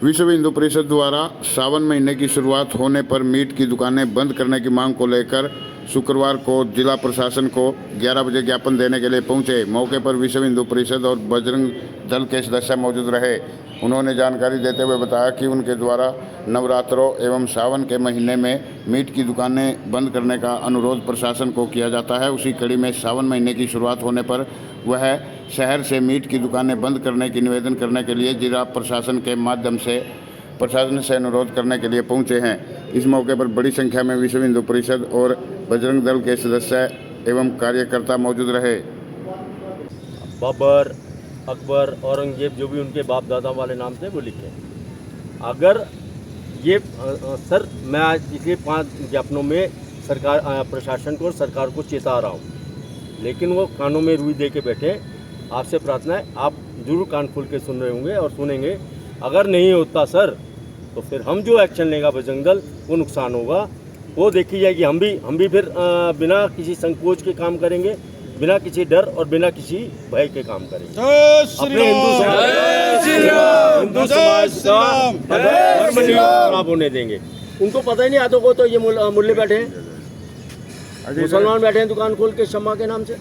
विश्व हिंदू परिषद द्वारा सावन महीने की शुरुआत होने पर मीट की दुकानें बंद करने की मांग को लेकर शुक्रवार को जिला प्रशासन को 11 बजे ज्ञापन देने के लिए पहुंचे। मौके पर विश्व हिंदू परिषद और बजरंग दल के सदस्य मौजूद रहे। उन्होंने जानकारी देते हुए बताया कि उनके द्वारा नवरात्रों एवं सावन के महीने में मीट की दुकानें बंद करने का अनुरोध प्रशासन को किया जाता है। उसी कड़ी में सावन महीने की शुरुआत होने पर वह शहर से मीट की दुकानें बंद करने की निवेदन करने के लिए जिला प्रशासन के माध्यम से प्रशासन से अनुरोध करने के लिए पहुंचे हैं। इस मौके पर बड़ी संख्या में विश्व हिंदू परिषद और बजरंग दल के सदस्य एवं कार्यकर्ता मौजूद रहे। बाबर, अकबर, औरंगजेब जो भी उनके बाप दादा वाले नाम थे वो लिखे। अगर ये सर मैं आज पिछले 5 ज्ञापनों में सरकार प्रशासन को और सरकार को चेता रहा हूँ, लेकिन वो कानों में रुई दे के बैठे। आपसे प्रार्थना है, आप जरूर कान खोल के सुन रहे होंगे और सुनेंगे। अगर नहीं होता सर तो फिर हम जो एक्शन लेगा बजरंग दल वो नुकसान होगा, वो देखी जाएगी। हम भी फिर बिना किसी संकोच के काम करेंगे, बिना किसी डर और बिना किसी भय के काम करेंगे। अपने हिंदू समाज का धर्म नहीं खराब होने देंगे। उनको पता ही नहीं, आधों को तो ये मुल्ले बैठे हैं, मुसलमान बैठे हैं दुकान खोल के शम्मा के नाम से।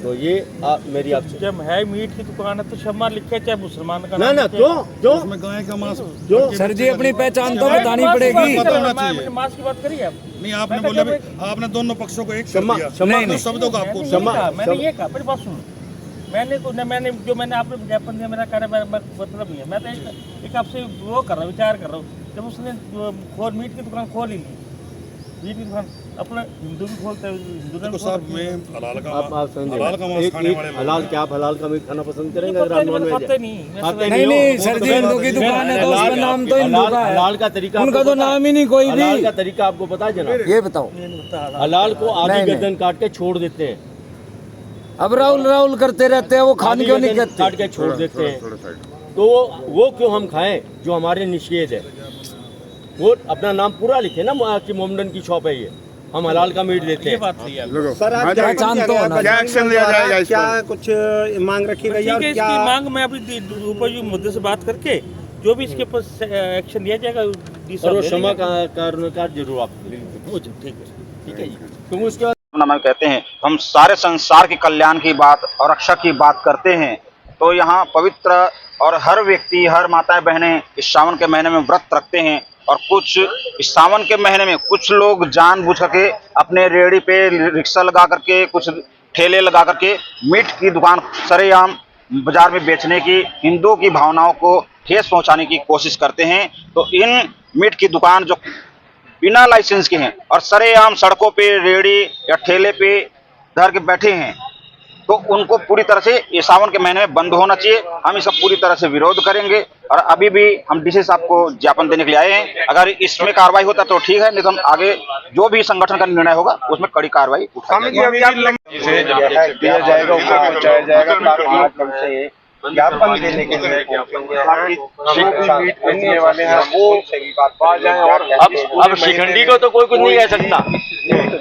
तो ये मेरी आपसे जब है मीट की दुकान है तो शम्मा लिखे, चाहे मुसलमान का ना जो उसमें गाय का मांस जो सर जी अपनी पहचान तो बतानी पड़ेगी। मांस की बात करी आप नहीं, आपने बोला आपने दोनों पक्षों को एक शम्मा शब्दों का आपको मैंने ये कहा, मेरी बात सुनो। मैंने आपने ज्ञापन दिया, मेरा कार्य मतलब नहीं है। मैं तो एक आपसे वो कर रहा हूँ, विचार कर रहा हूँ। जब उसने मीट की दुकान खोल ही ली, मीट की दुकान अपना हिंदू भी खोलते हैं, हिंदू तो साहब में हलाल का एक हलाल क्या आप हलाल का मीट खाना पसंद करेंगे? अगर आप नॉन वेज खाते नहीं। नहीं सर जी, हिंदू की दुकान है तो उसका नाम तो हिंदू का है। हलाल का तरीका उनका तो नाम ही नहीं कोई भी। हलाल का तरीका आपको पता है जनाब? ये बताओ। हलाल को आधी गर्दन काट के छोड़ देते हैं। अब राउल करते रहते हैं, वो खाने क्यों नहीं करते? काट के छोड़ देते हैं, तो वो क्यों हम खाएं जो हमारे निषेध है? वो अपना नाम पूरा लिखे ना कि मोमडन की शॉप है ये, हम हलाल का मीट देते हैं। सर आज क्या एक्शन लिया जाएगा? क्या कुछ मांग रखी गई है? इसकी मांग मैं अभी ऊपर मुद्दे से बात करके जो भी इसके ऊपर एक्शन लिया जाएगा और वो क्षमा का जरूर आप ठीक है जी। क्योंकि उसके बाद हम कहते हैं हम सारे संसार के कल्याण की बात और रक्षा की बात करते हैं, तो यहाँ पवित्र और हर व्यक्ति, हर माताएं बहनें इस सावन के महीने में व्रत रखते हैं। और कुछ इस सावन के महीने में कुछ लोग जानबूझ करके अपने रेहड़ी पे रिक्शा लगा करके, कुछ ठेले लगा करके मीट की दुकान सरेआम बाजार में बेचने की, हिंदुओं की भावनाओं को ठेस पहुंचाने की कोशिश करते हैं। तो इन मीट की दुकान जो बिना लाइसेंस के हैं और सरेआम सड़कों पे रेहड़ी या ठेले पे धर के बैठे हैं, तो उनको पूरी तरह से ये सावन के महीने में बंद होना चाहिए। हम इसका पूरी तरह से विरोध करेंगे और अभी भी हम डीसी साहब को ज्ञापन देने के लिए आए हैं। अगर इसमें कार्रवाई होता तो ठीक है, नहीं तो हम आगे जो भी संगठन का निर्णय होगा उसमें कड़ी कार्रवाई ज्ञापन देने के लिए वाले हैं वो आ जाए। और अब शिखंडी को तो कोई कुछ नहीं कह सकता।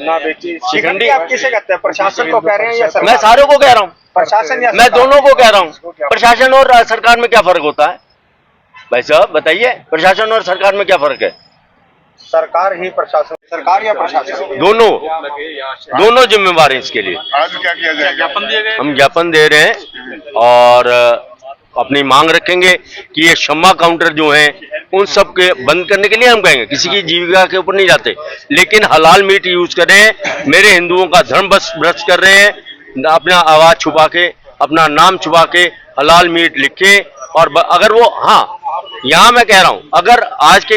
ना बेची शिखंडी आप किसे कहते हैं? प्रशासन को कह रहे हैं या सरकार? मैं सारों को कह रहा हूँ, प्रशासन या मैं दोनों को कह रहा हूँ। प्रशासन और सरकार में क्या फर्क होता है भाई साहब, बताइए? प्रशासन और सरकार में क्या फर्क है? सरकार ही प्रशासन, सरकार या प्रशासन दोनों जिम्मेवार हैं इसके लिए। आज क्या किया जाएगा? हम ज्ञापन दे रहे हैं और अपनी मांग रखेंगे कि ये शम्मा काउंटर जो हैं उन सब के बंद करने के लिए हम कहेंगे। किसी की जीविका के ऊपर नहीं जाते, लेकिन हलाल मीट यूज कर रहे हैं, मेरे हिंदुओं का धर्म बस भ्रष्ट कर रहे हैं। अपना आवाज छुपा के, अपना नाम छुपा के हलाल मीट लिखे। और अगर वो, हाँ यहाँ मैं कह रहा हूँ, अगर आज के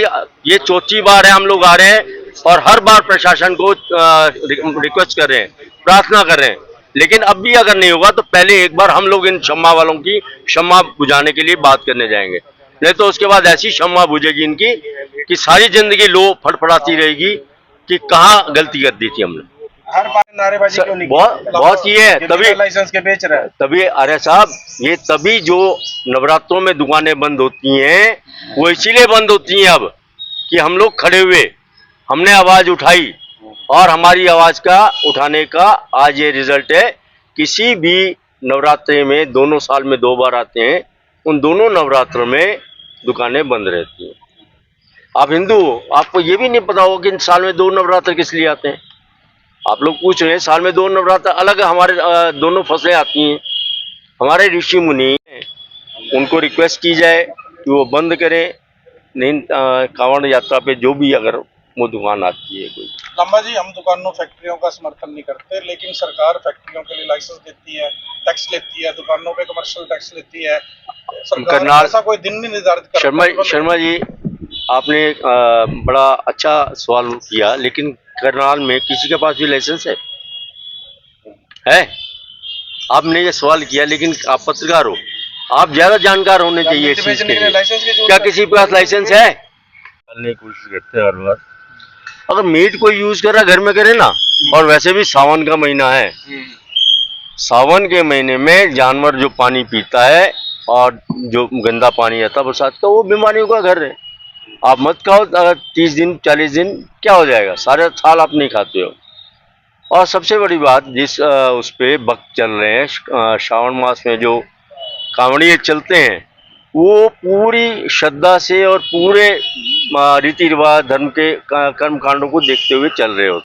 ये चौथी बार है हम लोग आ रहे हैं और हर बार प्रशासन को रिक्वेस्ट कर रहे हैं, प्रार्थना कर रहे हैं, लेकिन अब भी अगर नहीं होगा तो पहले एक बार हम लोग इन शम्मा वालों की शम्मा बुझाने के लिए बात करने जाएंगे। नहीं तो उसके बाद ऐसी शम्मा बुझेगी इनकी कि सारी जिंदगी लो फटफड़ाती रहेगी कि कहाँ गलती कर दी थी हमने। हर बार नारेबाजी क्यों नहीं? बहुत ये है, तभी लाइसेंस के बेच रहे हैं। तभी अरे साहब, ये तभी जो नवरात्रों में दुकानें बंद होती हैं वो इसीलिए बंद होती हैं अब कि हम लोग खड़े हुए, हमने आवाज उठाई और हमारी आवाज का उठाने का आज ये रिजल्ट है। किसी भी नवरात्रि में, दोनों साल में 2 बार आते हैं, उन दोनों नवरात्रों में दुकानें बंद रहती हैं। आप हिंदू हो, आपको ये भी नहीं पता होगा कि इन साल में 2 नवरात्र किस लिए आते हैं। आप लोग पूछ रहे हैं साल में 2 नवरात्र अलग हमारे दोनों फसलें आती हैं। हमारे ऋषि मुनि उनको रिक्वेस्ट की जाए कि वो बंद करें, नहीं कांवड़ यात्रा पे जो भी अगर वो दुकान आती है कोई। लंबा जी, हम दुकानों फैक्ट्रियों का समर्थन नहीं करते, लेकिन सरकार फैक्ट्रियों के लिए लाइसेंस देती है, टैक्स लेती है, दुकानों पे कमर्शियल टैक्स लेती है। सरकार करनाल ऐसा कोई दिन नहीं निर्धारित करती। शर्मा जी, आपने बड़ा अच्छा सवाल किया, लेकिन करनाल में किसी के पास भी लाइसेंस है? आपने ये सवाल किया, लेकिन आप पत्रकार हो, आप ज्यादा जानकार होने चाहिए इस चीज के लिए। क्या किसी के पास लाइसेंस है? करने की कोशिश करते हैं हर बार। अगर मीट कोई यूज कर रहा घर में करे ना, और वैसे भी सावन का महीना है, सावन के महीने में जानवर जो पानी पीता है और जो गंदा पानी आता है बरसात का, वो बीमारियों का घर है। आप मत खाओ, अगर 30 दिन 40 दिन क्या हो जाएगा, सारे साल आप नहीं खाते हो। और सबसे बड़ी बात, जिस उस पे भक्त चल रहे हैं श्रावण मास में, जो कांवड़िए चलते हैं, वो पूरी श्रद्धा से और पूरे रीति रिवाज धर्म के कर्म कांडों को देखते हुए चल रहे होते हैं।